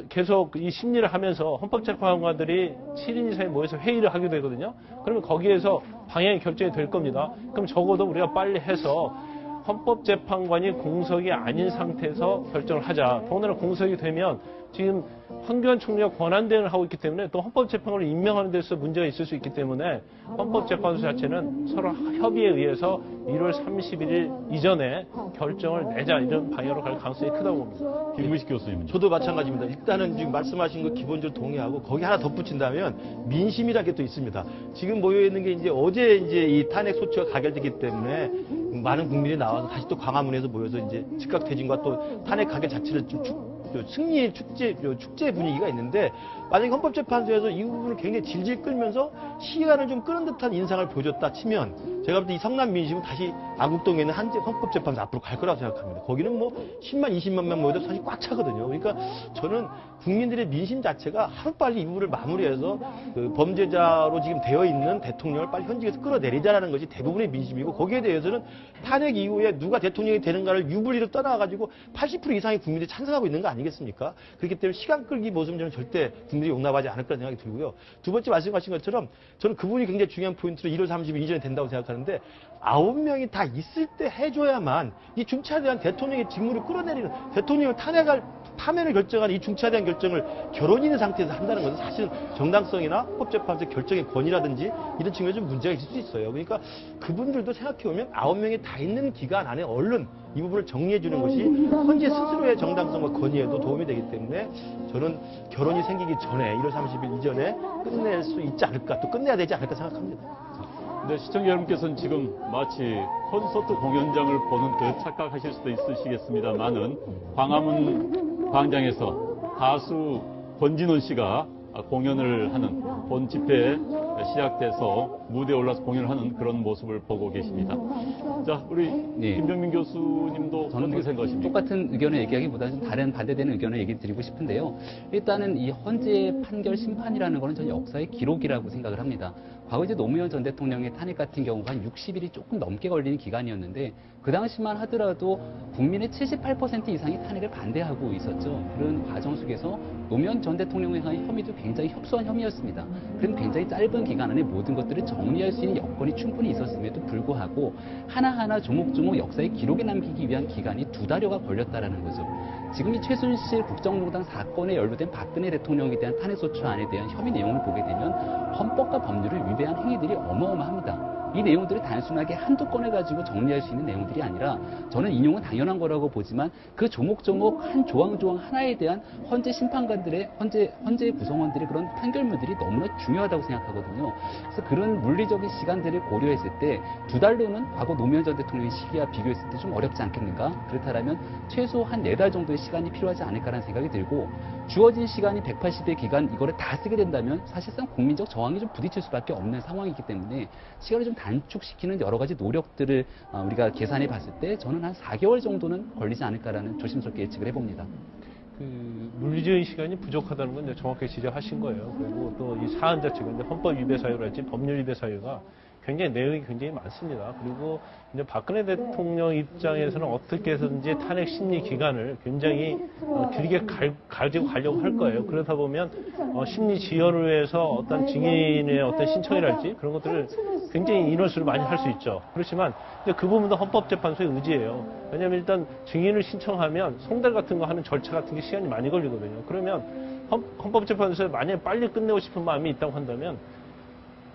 Speaker 2: 계속 이 심리를 하면서 헌법재판관들이 7인 이상이 모여서 회의를 하게 되거든요. 그러면 거기에서 방향이 결정이 될 겁니다. 그럼 적어도 우리가 빨리 해서 헌법재판관이 공석이 아닌 상태에서 결정을 하자. 더군다나 공석이 되면 지금 황교안 총리가 권한대행을 하고 있기 때문에 또 헌법재판관을 임명하는 데서 문제가 있을 수 있기 때문에 헌법재판소 자체는 서로 협의에 의해서 1월 31일 이전에 결정을 내자 이런 방향으로 갈 가능성이 크다고 봅니다.
Speaker 1: 김무식 교수님.
Speaker 4: 저도 마찬가지입니다. 일단은 지금 말씀하신 거 기본적으로 동의하고 거기 하나 덧붙인다면 민심이라는 게 또 있습니다. 지금 모여 있는 게 이제 어제 이제 이 탄핵 소추가 가결됐기 때문에 많은 국민이 나와서 다시 또 광화문에서 모여서 이제 즉각 퇴진과 또 탄핵 가결 자체를 좀 승리 축제 분위기가 있는데 만약에 헌법재판소에서 이 부분을 굉장히 질질 끌면서 시간을 좀 끄는 듯한 인상을 보여줬다 치면 제가 볼 때 이 성남 민심은 다시 안국동에 있는 한 헌법재판소 앞으로 갈 거라고 생각합니다. 거기는 뭐 10만, 20만만 모여도 사실 꽉 차거든요. 그러니까 저는 국민들의 민심 자체가 하루빨리 이 부분을 마무리해서 그 범죄자로 지금 되어 있는 대통령을 빨리 현직에서 끌어내리자라는 것이 대부분의 민심이고 거기에 대해서는 탄핵 이후에 누가 대통령이 되는가를 유불리로 떠나가지고 80% 이상의 국민들이 찬성하고 있는 거 아니겠습니까? 그렇기 때문에 시간 끌기 모습은 저는 절대 국민들이 용납하지 않을 거라는 생각이 들고요. 두 번째 말씀하신 것처럼 저는 그 부분이 굉장히 중요한 포인트로 1월 30일 이전에 된다고 생각하는데 9명이 다 있을 때 해줘야만 이 중차대한 대통령의 직무를 끌어내리는 대통령을 파면을 결정하는 이 중차대한 결정을 결혼이 있는 상태에서 한다는 것은 사실은 정당성이나 헌법재판소의 결정의 권위라든지 이런 측면에서 좀 문제가 있을 수 있어요. 그러니까 그분들도 생각해보면 9명이 다 있는 기간 안에 얼른 이 부분을 정리해주는 것이 현재 스스로의 정당성과 권위에도 도움이 되기 때문에 저는 결혼이 생기기 전에 1월 30일 이전에 끝낼 수 있지 않을까 또 끝내야 되지 않을까 생각합니다.
Speaker 1: 네, 시청자 여러분께서는 지금 마치 콘서트 공연장을 보는 듯 착각하실 수도 있으시겠습니다만은 광화문 광장에서 가수 권진원 씨가 공연을 하는 본 집회 시작돼서 무대에 올라서 공연을 하는 그런 모습을 보고 계십니다. 자, 우리 김병민 교수님도
Speaker 3: 저는
Speaker 1: 어떻게 생각하십니까?
Speaker 3: 똑같은 의견을 얘기하기보다는 좀 다른 반대되는 의견을 얘기 드리고 싶은데요. 일단은 이 헌재 판결 심판이라는 것은 저는 역사의 기록이라고 생각을 합니다. 과거 이제 노무현 전 대통령의 탄핵 같은 경우가 한 60일이 조금 넘게 걸리는 기간이었는데 그 당시만 하더라도 국민의 78% 이상이 탄핵을 반대하고 있었죠. 그런 과정 속에서 노무현 전 대통령에 대한 혐의도 굉장히 협소한 혐의였습니다. 그럼 굉장히 짧은 기간 안에 모든 것들을 정리할 수 있는 여건이 충분히 있었음에도 불구하고 하나하나 조목조목 역사의 기록에 남기기 위한 기간이 2달여가 걸렸다라는 거죠. 지금 이 최순실 국정농단 사건에 연루된 박근혜 대통령에 대한 탄핵소추안에 대한 혐의 내용을 보게 되면 헌법과 법률을 위배한 행위들이 어마어마합니다. 이 내용들을 단순하게 한두 건을 가지고 정리할 수 있는 내용들이 아니라 저는 인용은 당연한 거라고 보지만 그 조목조목 한 조항조항 하나에 대한 헌재 심판관들의 헌재 구성원들의 그런 판결문들이 너무나 중요하다고 생각하거든요. 그래서 그런 물리적인 시간들을 고려했을 때 2달로는 과거 노무현 전 대통령의 시기와 비교했을 때 좀 어렵지 않겠는가? 그렇다면 최소 한 4달 정도의 시간이 필요하지 않을까라는 생각이 들고 주어진 시간이 180일 기간 이거를 다 쓰게 된다면 사실상 국민적 저항이 좀 부딪힐 수밖에 없는 상황이기 때문에 시간을 좀 단축시키는 여러 가지 노력들을 우리가 계산해 봤을 때 저는 한 4개월 정도는 걸리지 않을까라는 조심스럽게 예측을 해봅니다.
Speaker 2: 그 물리적인 시간이 부족하다는 건 이제 정확하게 지적하신 거예요. 그리고 또 이 사안 자체가 이제 헌법 위배 사유랄지 법률 위배 사유가 굉장히 내용이 굉장히 많습니다. 그리고 이제 박근혜 대통령 입장에서는 어떻게 해서든지 탄핵 심리 기간을 굉장히 길게 가지고 가려고 할 거예요. 그러다 보면 심리 지연을 위해서 어떤 증인의 어떤 신청이랄지 그런 것들을 굉장히 인원수를 많이 할 수 있죠. 그렇지만 근데 그 부분도 헌법재판소의 의지예요. 왜냐하면 일단 증인을 신청하면 송달 같은 거 하는 절차 같은 게 시간이 많이 걸리거든요. 그러면 헌법재판소에 만약에 빨리 끝내고 싶은 마음이 있다고 한다면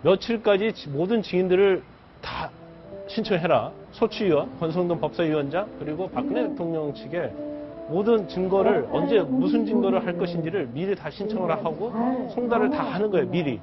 Speaker 2: 며칠까지 모든 증인들을 다 신청해라. 소추위원, 권성동 법사위원장, 그리고 박근혜 대통령 측에 모든 증거를 언제 무슨 증거를 할 것인지를 미리 다 신청을 하고 송달을 다 하는 거예요. 미리.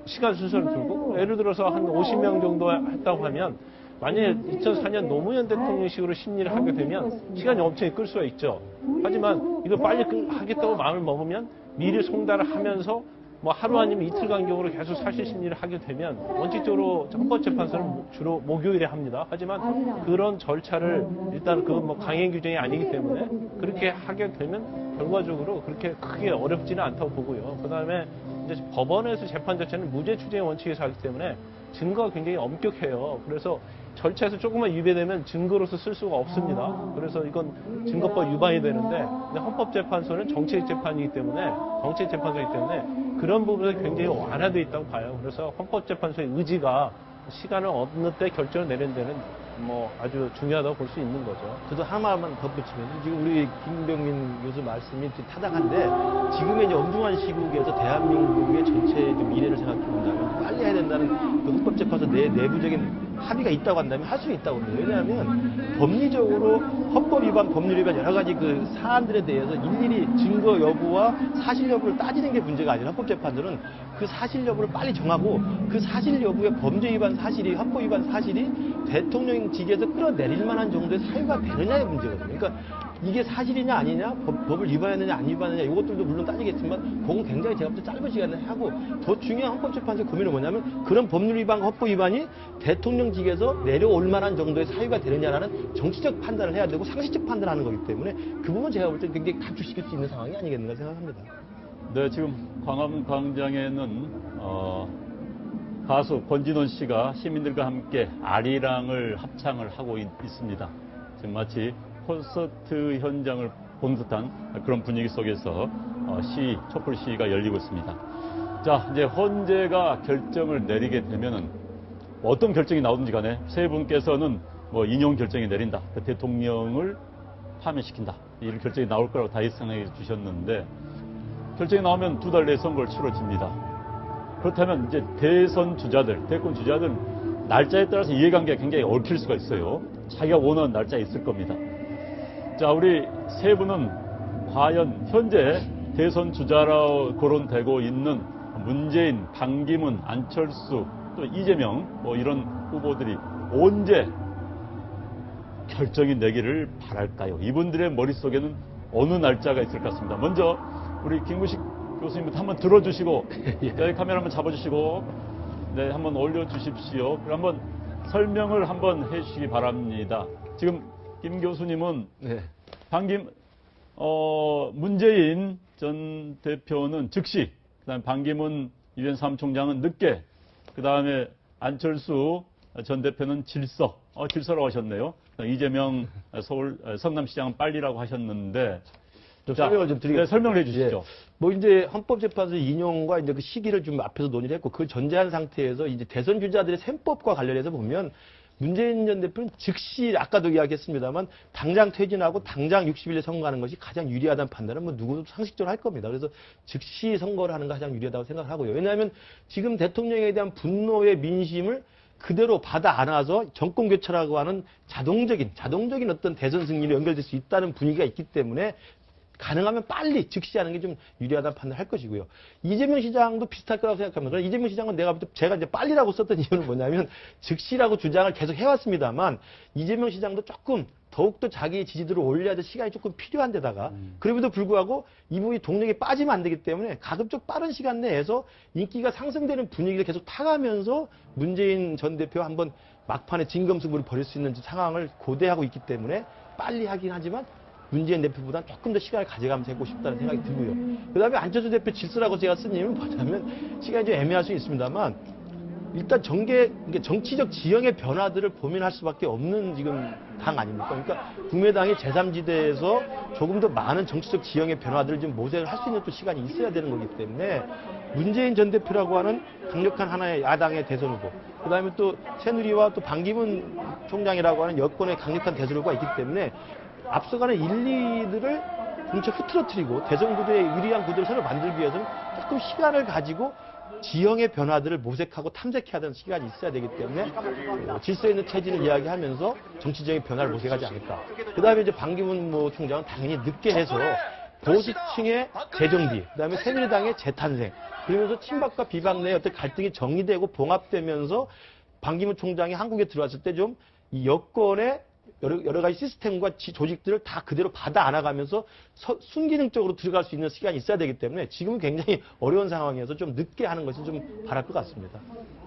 Speaker 2: 시간 순서를 두고 예를 들어서 한 50명 정도 했다고 하면 만약에 2004년 노무현 대통령식으로 심리를 하게 되면 시간이 엄청 끌 수가 있죠. 하지만 이거 빨리 하겠다고 마음을 먹으면 미리 송달을 하면서 뭐 하루 아니면 이틀 간격으로 계속 사실 심리를 하게 되면 원칙적으로 헌법재판소는 주로 목요일에 합니다. 하지만 그런 절차를 일단 그 뭐 강행 규정이 아니기 때문에 그렇게 하게 되면 결과적으로 그렇게 크게 어렵지는 않다고 보고요. 그 다음에 이제 법원에서 재판 자체는 무죄 추정의 원칙에서 하기 때문에 증거가 굉장히 엄격해요. 그래서 절차에서 조금만 위배되면 증거로서 쓸 수가 없습니다. 그래서 이건 증거법 위반이 되는데 헌법재판소는 정치재판이기 때문에 정치재판소이기 때문에 그런 부분에 굉장히 완화되어 있다고 봐요. 그래서 헌법재판소의 의지가 시간을 어느 때 결정을 내리는 데는 뭐 아주 중요하다고 볼 수 있는 거죠.
Speaker 4: 저도 하나만 덧붙이면 지금 우리 김병민 교수 말씀이 타당한데 지금의 이제 엄중한 시국에서 대한민국의 전체 미래를 생각해 본다면 빨리 해야 된다는 그 헌법재판소 내부적인 합의가 있다고 한다면 할 수 있다고 합니다. 왜냐하면 법리적으로 헌법 위반, 법률 위반 여러 가지 그 사안들에 대해서 일일이 증거 여부와 사실 여부를 따지는 게 문제가 아니라 헌법재판소는 그 사실 여부를 빨리 정하고 그 사실 여부의 범죄 위반 사실이 헌법 위반 사실이 대통령직에서 끌어내릴 만한 정도의 사유가 되느냐의 문제거든요. 그러니까 이게 사실이냐 아니냐, 법을 위반했느냐 안 위반했느냐 이것들도 물론 따지겠지만 그건 굉장히 제가 볼 때 짧은 시간에 하고 더 중요한 헌법재판소의 고민은 뭐냐면 그런 법률 위반과 헌법 위반이 대통령직에서 내려올 만한 정도의 사유가 되느냐라는 정치적 판단을 해야 되고 상식적 판단을 하는 거기 때문에 그 부분 제가 볼 때 굉장히 단축시킬 수 있는 상황이 아니겠는가 생각합니다.
Speaker 1: 네, 지금 광화문 광장에는 가수 권진원 씨가 시민들과 함께 아리랑을 합창을 하고 있습니다. 지금 마치 콘서트 현장을 본 듯한 그런 분위기 속에서 촛불 시위가 열리고 있습니다. 자, 이제 헌재가 결정을 내리게 되면은 어떤 결정이 나오든지 간에 세 분께서는 뭐 인용 결정이 내린다. 그 대통령을 파면시킨다. 이런 결정이 나올 거라고 다 예상해 주셨는데 결정이 나오면 2달 내에 선거를 치러집니다. 그렇다면 이제 대선 주자들, 대권 주자들 날짜에 따라서 이해관계가 굉장히 얽힐 수가 있어요. 자기가 원하는 날짜에 있을 겁니다. 자, 우리 세 분은 과연 현재 대선 주자로 거론되고 있는 문재인, 반기문, 안철수, 또 이재명 뭐 이런 후보들이 언제 결정이 내기를 바랄까요? 이분들의 머릿속에는 어느 날짜가 있을 것 같습니다. 먼저 우리 김구식 교수님부터 한번 들어주시고 여기 카메라 한번 잡아주시고 네, 한번 올려주십시오. 그럼 한번 설명을 한번 해주시기 바랍니다. 지금 김 교수님은
Speaker 4: 네.
Speaker 1: 문재인 전 대표는 즉시, 그다음에 반기문 유엔 사무총장은 늦게, 그다음에 안철수 전 대표는 질서라고 하셨네요. 이재명 서울 성남시장은 빨리라고 하셨는데.
Speaker 4: 설명을 좀 드리겠습니다.
Speaker 1: 네, 설명을 해주시죠.
Speaker 4: 예. 뭐 이제 헌법재판소 인용과 이제 그 시기를 좀 앞에서 논의를 했고 그 전제한 상태에서 이제 대선 주자들의 셈법과 관련해서 보면 문재인 전 대표는 즉시 아까도 이야기했습니다만 당장 퇴진하고 당장 60일에 선거하는 것이 가장 유리하다는 판단은 뭐 누구도 상식적으로 할 겁니다. 그래서 즉시 선거를 하는 게 가장 유리하다고 생각하고요. 왜냐하면 지금 대통령에 대한 분노의 민심을 그대로 받아 안아서 정권 교체라고 하는 자동적인 어떤 대선 승리로 연결될 수 있다는 분위기가 있기 때문에 가능하면 빨리 즉시 하는 게 좀 유리하다는 판단을 할 것이고요. 이재명 시장도 비슷할 거라고 생각합니다. 그러나 이재명 시장은 제가 이제 빨리라고 썼던 이유는 뭐냐면 즉시라고 주장을 계속 해왔습니다만 이재명 시장도 조금 더욱더 자기 지지도를 올려야 될 시간이 조금 필요한 데다가 그럼에도 불구하고 이분이 동력에 빠지면 안 되기 때문에 가급적 빠른 시간 내에서 인기가 상승되는 분위기를 계속 타가면서 문재인 전 대표와 한번 막판에 진검승부를 벌일 수 있는 상황을 고대하고 있기 때문에 빨리 하긴 하지만 문재인 대표보다 조금 더 시간을 가져가면서 해보고 싶다는 생각이 들고요. 그 다음에 안철수 대표 질서라고 제가 쓴 이유는 뭐냐면 시간이 좀 애매할 수 있습니다만 일단 정치적 지형의 변화들을 고민할 수밖에 없는 지금 당 아닙니까? 그러니까 국민의당이 제3지대에서 조금 더 많은 정치적 지형의 변화들을 좀 모색을 할 수 있는 또 시간이 있어야 되는 거기 때문에 문재인 전 대표라고 하는 강력한 하나의 야당의 대선 후보, 그 다음에 또 새누리와 또 반기문 총장이라고 하는 여권의 강력한 대선 후보가 있기 때문에 앞서가는 1, 2들을 공차 흐트러뜨리고 대선 구도에 유리한 구도를 새로 만들기 위해서는 조금 시간을 가지고 지형의 변화들을 모색하고 탐색해야 되는 시간이 있어야 되기 때문에 질서 있는 체질을 이야기하면서 정치적인 변화를 모색하지 않을까. 그 다음에 이제 반기문 총장은 당연히 늦게 해서 보수층의 재정비, 그 다음에 새누리당의 재탄생, 그러면서 친박과 비박 내의 어떤 갈등이 정리되고 봉합되면서 반기문 총장이 한국에 들어왔을 때 좀 이 여권의 여러 가지 시스템과 조직들을 다 그대로 받아 안아가면서 순기능적으로 들어갈 수 있는 시간이 있어야 되기 때문에 지금은 굉장히 어려운 상황이어서 좀 늦게 하는 것이 좀 바랄 것 같습니다.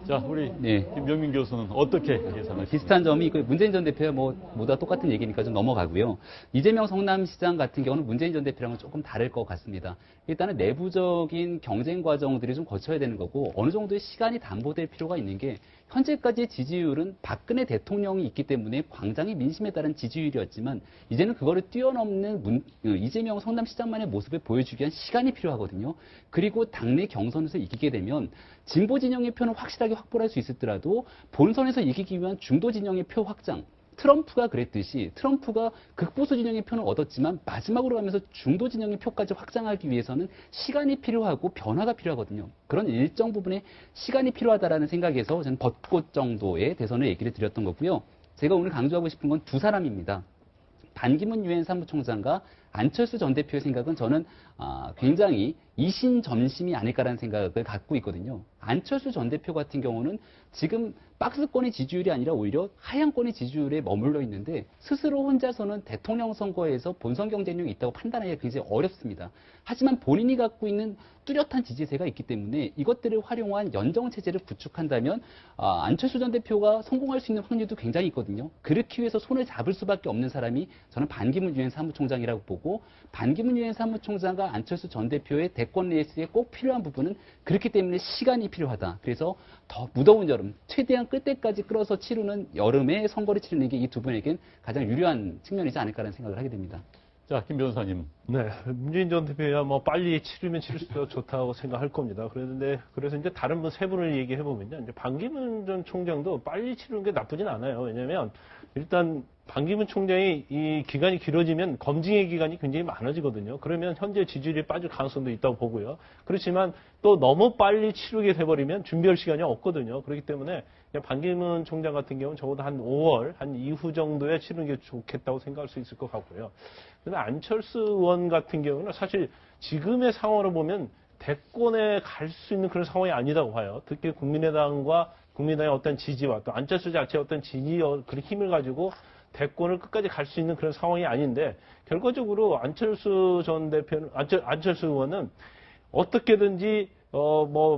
Speaker 1: 자, 우리 김병민 교수는 어떻게 예상하십니까?
Speaker 3: 비슷한 점이 문재인 전 대표와 모두 똑같은 얘기니까 좀 넘어가고요. 이재명 성남시장 같은 경우는 문재인 전 대표랑은 조금 다를 것 같습니다. 일단은 내부적인 경쟁 과정들이 좀 거쳐야 되는 거고 어느 정도의 시간이 담보될 필요가 있는 게 현재까지의 지지율은 박근혜 대통령이 있기 때문에 굉장히 민심에 따른 지지율이었지만 이제는 그거를 뛰어넘는 이재명 성남시장만의 모습을 보여주기 위한 시간이 필요하거든요. 그리고 당내 경선에서 이기게 되면 진보 진영의 표는 확실하게 확보할 수 있었더라도 본선에서 이기기 위한 중도 진영의 표 확장, 트럼프가 그랬듯이 트럼프가 극보수 진영의 표는 얻었지만 마지막으로 가면서 중도 진영의 표까지 확장하기 위해서는 시간이 필요하고 변화가 필요하거든요. 그런 일정 부분에 시간이 필요하다라는 생각에서 저는 벚꽃 정도의 대선을 얘기를 드렸던 거고요. 제가 오늘 강조하고 싶은 건 두 사람입니다. 반기문 유엔 사무총장과 안철수 전 대표의 생각은 저는 굉장히 이신점심이 아닐까라는 생각을 갖고 있거든요. 안철수 전 대표 같은 경우는 지금 박스권의 지지율이 아니라 오히려 하향권의 지지율에 머물러 있는데 스스로 혼자서는 대통령 선거에서 본선 경쟁력이 있다고 판단하기가 굉장히 어렵습니다. 하지만 본인이 갖고 있는 뚜렷한 지지세가 있기 때문에 이것들을 활용한 연정체제를 구축한다면 안철수 전 대표가 성공할 수 있는 확률도 굉장히 있거든요. 그렇기 위해서 손을 잡을 수밖에 없는 사람이 저는 반기문 유엔 사무총장이라고 보고 반기문 유엔 사무총장과 안철수 전 대표의 대권 레이스에 꼭 필요한 부분은 그렇기 때문에 시간이 필요하다. 그래서 더 무더운 여름, 최대한 끌 때까지 끌어서 치르는 여름에 선거를 치르는 게 이 두 분에겐 가장 유리한 측면이지 않을까라는 생각을 하게 됩니다.
Speaker 1: 자, 김 변호사님.
Speaker 2: 네, 문재인 전 대표야 빨리 치르면 치를수록 좋다고 생각할 겁니다. 그래서 이제 다른 세 분을 얘기해 보면요, 이제 반기문 전 총장도 빨리 치르는 게 나쁘진 않아요. 왜냐하면 일단 반기문 총장이 이 기간이 길어지면 검증의 기간이 굉장히 많아지거든요. 그러면 현재 지지율이 빠질 가능성도 있다고 보고요. 그렇지만 또 너무 빨리 치르게 돼버리면 준비할 시간이 없거든요. 그렇기 때문에 그냥 반기문 총장 같은 경우는 적어도 한 5월 한 이후 정도에 치르는 게 좋겠다고 생각할 수 있을 것 같고요. 그런데 안철수 의원 같은 경우는 사실 지금의 상황으로 보면 대권에 갈 수 있는 그런 상황이 아니라고 봐요. 특히 국민의당의 어떤 지지와 또 안철수 자체의 어떤 그런 힘을 가지고 대권을 끝까지 갈 수 있는 그런 상황이 아닌데 결과적으로 안철수 의원은 어떻게든지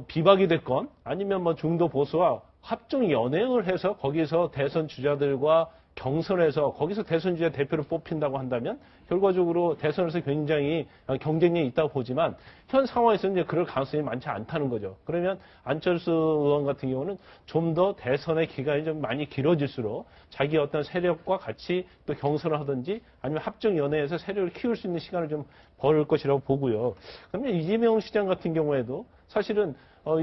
Speaker 2: 비박이 됐건 아니면 중도 보수와 합종 연행을 해서 거기서 대선 주자들과 경선에서 거기서 대선 주자 대표를 뽑힌다고 한다면 결과적으로 대선에서 굉장히 경쟁력이 있다고 보지만 현 상황에서는 이제 그럴 가능성이 많지 않다는 거죠. 그러면 안철수 의원 같은 경우는 좀 더 대선의 기간이 좀 많이 길어질수록 자기 어떤 세력과 같이 또 경선을 하든지 아니면 합종 연회에서 세력을 키울 수 있는 시간을 좀 벌을 것이라고 보고요. 그러면 이재명 시장 같은 경우에도 사실은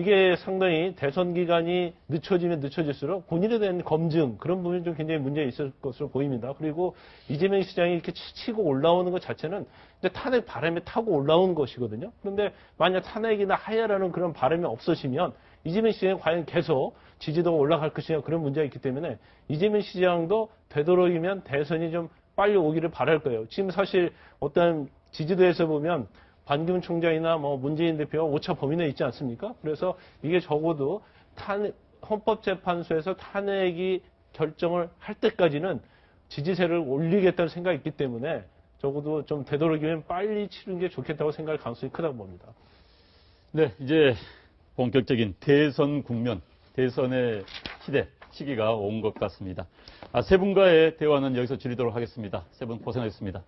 Speaker 2: 이게 상당히 대선 기간이 늦춰지면 늦춰질수록 본인에 대한 검증 그런 부분이 좀 굉장히 문제가 있을 있을 것으로 보입니다. 그리고 이재명 시장이 이렇게 치고 올라오는 것 자체는 이제 탄핵 바람에 타고 올라오는 것이거든요. 그런데 만약 탄핵이나 하야라는 그런 바람이 없으시면 이재명 시장이 과연 계속 지지도가 올라갈 것이냐 그런 문제가 있기 때문에 이재명 시장도 되도록이면 대선이 좀 빨리 오기를 바랄 거예요. 지금 사실 어떤 지지도에서 보면 반기문 총장이나 뭐 문재인 대표가 오차 범위 내에 있지 않습니까? 그래서 이게 적어도 헌법재판소에서 탄핵이 결정을 할 때까지는 지지세를 올리겠다는 생각이 있기 때문에 적어도 좀 되도록이면 빨리 치르는 게 좋겠다고 생각할 가능성이 크다고 봅니다.
Speaker 1: 네, 이제 본격적인 대선 국면, 대선의 시기가 온 것 같습니다. 세 분과의 대화는 여기서 줄이도록 하겠습니다. 세 분 고생하셨습니다.